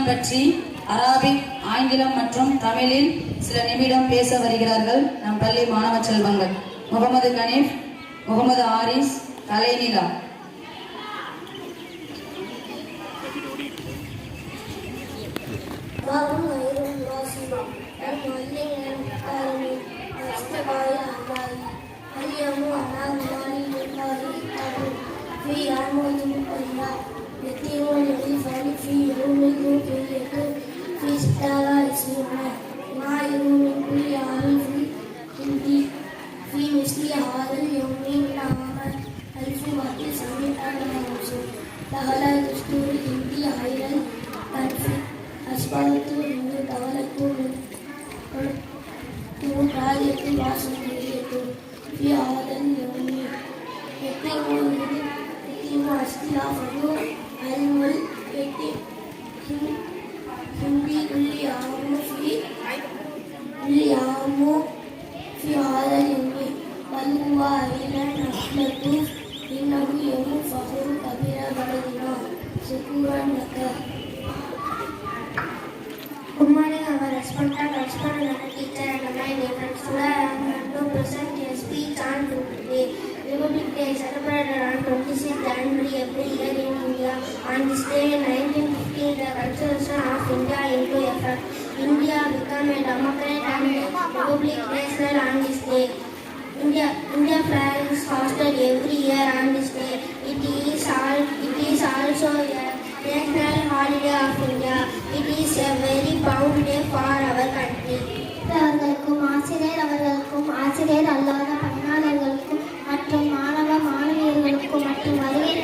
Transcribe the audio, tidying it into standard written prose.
பற்றி அரபிக், ஆங்கிலம் மற்றும் தமிழில் சில நிமிடம் பேச வருகிறார்கள் நம் பள்ளி மாணவ செல்வங்கள். Mohammed Hanif, Mohammed Aris, Kalainila. Good morning, our respected teacher and my dear friends. Today I am going to present a speech on today. Republic Day is celebrated on 26th January every year in India. On this day in 1915, the Constitution of India into effect. India became a democracy and a republic national on this day. India flag is hoisted every year on this day. It is also a national holiday of India. It is a very proud day for our country. அவர்களுக்கும் ஆசிரியர் அவர்களுக்கும் ஆசிரியர் அல்லாத பணியாளர்களுக்கும் மற்றும் மாணவ மாணவியர்களுக்கும் மற்றும் வருகை